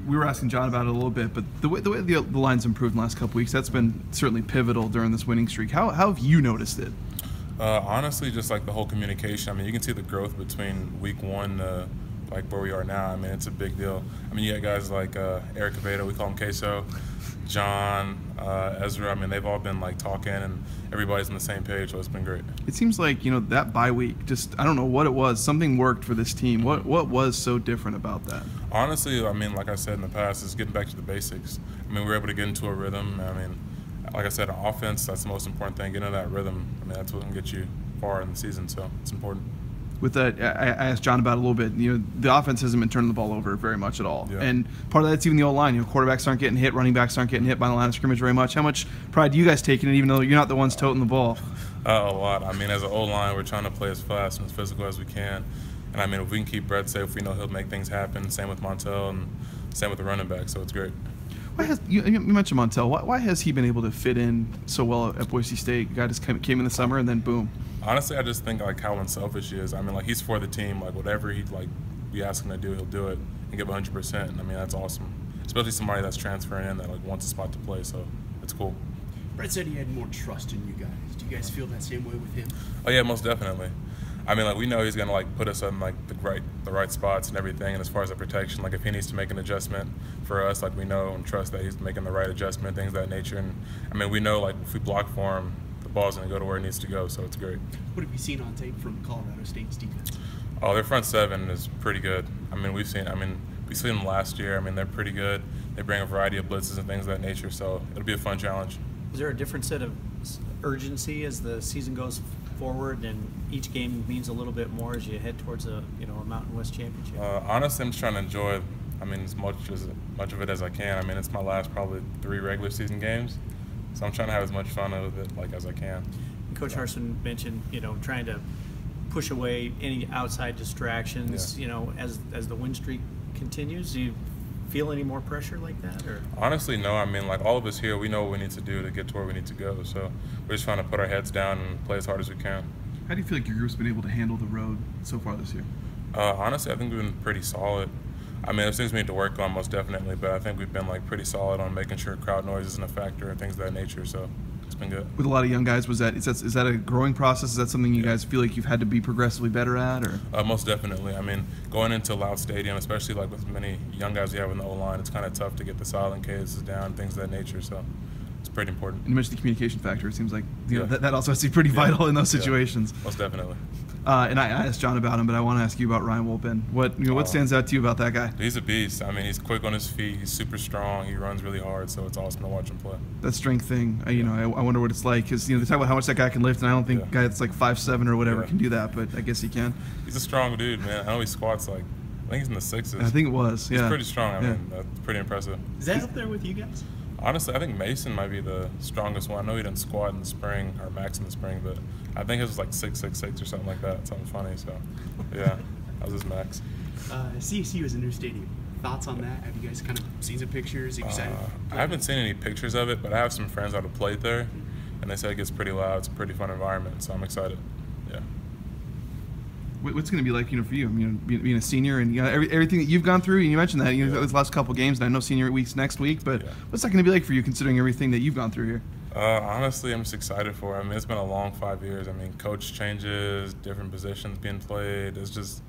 We were asking John about it a little bit, but the way the line's improved in the last couple weeks, that's been certainly pivotal during this winning streak. How have you noticed it? Honestly, just like the whole communication. I mean, you can see the growth between week one to like where we are now. I mean, it's a big deal. I mean, you got guys like Eric Avedo, we call him Queso, John, Ezra. I mean, they've all been like talking, and everybody's on the same page, so it's been great. It seems like, that bye week, just, I don't know what it was. Something worked for this team. What was so different about that? Honestly, I mean, like I said in the past, is getting back to the basics. I mean, we were able to get into a rhythm. I mean, like I said, on offense, that's the most important thing. Getting into that rhythm. I mean, that's what can get you far in the season, so it's important. With that, I asked John about it a little bit. The offense hasn't been turning the ball over very much at all, and part of that's even the old line. Quarterbacks aren't getting hit, running backs aren't getting hit by the line of scrimmage very much. How much pride do you guys take in it, even though you're not the ones toting the ball? A lot. I mean, as an old line, we're trying to play as fast and as physical as we can. And I mean, if we can keep Brett safe, we know he'll make things happen. Same with Montel, and same with the running back. So it's great. You mentioned Montel. Why has he been able to fit in so well at Boise State? The guy just came in the summer and then boom. Honestly, I just think like how unselfish he is. I mean, like he's for the team. Like whatever we ask him to do, he'll do it and give 100%. And I mean, that's awesome. Especially somebody that's transferring in that like wants a spot to play. So it's cool. Brett said he had more trust in you guys. Do you guys feel that same way with him? Oh yeah, most definitely. I mean, like we know he's gonna like put us in like the right spots and everything. And as far as the protection, like if he needs to make an adjustment for us, like we know and trust that he's making the right adjustment, things of that nature. And I mean, we know like if we block for him, the ball's gonna go to where it needs to go. So it's great. What have you seen on tape from Colorado State's defense? Oh, their front seven is pretty good. I mean, we've seen them last year. I mean, they're pretty good. They bring a variety of blitzes and things of that nature. So it'll be a fun challenge. Is there a different set of urgency as the season goes forward, and each game means a little bit more as you head towards a Mountain West championship? Honestly, I'm just trying to enjoy, as much of it as I can. I mean, it's my last probably 3 regular season games, so I'm trying to have as much fun with it as I can. Coach Harsin mentioned, trying to push away any outside distractions. Yeah. As the win streak continues, do you feel any more pressure like that? Or honestly, no. I mean, like all of us here, we know what we need to do to get to where we need to go. So we're just trying to put our heads down and play as hard as we can. How do you feel like your group's been able to handle the road so far this year? Honestly, I think we've been pretty solid. I mean, there's things we need to work on most definitely, but I think we've been like pretty solid on making sure crowd noise isn't a factor and things of that nature. So it's been good. With a lot of young guys, is that a growing process? Is that something you guys feel like you've had to be progressively better at, or? Most definitely. I mean, going into Loud Stadium, especially like with many young guys we have in the O-line, it's kind of tough to get the silent cases down, things of that nature. So it's pretty important. And you mentioned the communication factor. It seems like that also has to be pretty vital in those situations. Most definitely. And I asked John about him, but I want to ask you about Ryan Wolpen. What stands out to you about that guy? He's a beast. I mean, he's quick on his feet. He's super strong. He runs really hard, so it's awesome to watch him play. That strength thing, I wonder what it's like, because they talk about how much that guy can lift, and I don't think a guy that's like 5'7" or whatever can do that, but I guess he can. He's a strong dude, man. I know he squats like, I think he's in the 6s. I think it was. He's pretty strong. I mean, that's pretty impressive. Is that up there with you guys? Honestly, I think Mason might be the strongest one. I know he didn't squat in the spring, or max in the spring, but I think it was like 6'6" or something like that. Something funny. So, yeah, that was his max. CSU is a new stadium. Thoughts on that? Have you guys kind of seen some pictures? Excited? I haven't seen any pictures of it, but I have some friends that have played there, and they say it gets pretty loud. It's a pretty fun environment, so I'm excited. Yeah. What's it going to be like, for you? I mean, being a senior and everything that you've gone through. And you mentioned that those last couple games, and I know senior week's next week. But what's that going to be like for you, considering everything that you've gone through here? Honestly, I'm just excited for it. I mean, it's been a long 5 years. I mean, coach changes, different positions being played. It's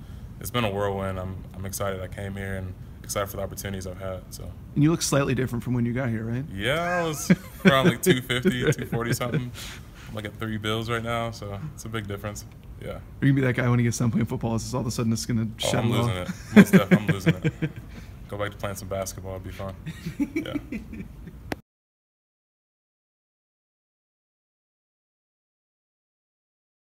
been a whirlwind. I'm excited I came here and excited for the opportunities I've had. So. And you look slightly different from when you got here, right? Yeah, I was around like 250, 240 something. I'm like at 3 bills right now, so it's a big difference. Yeah. Are you gonna be that guy when he gets done playing football? Is all of a sudden it's gonna shut I'm him losing off? it. Most definitely, I'm losing it. Go back to playing some basketball. It'd be fun. Yeah.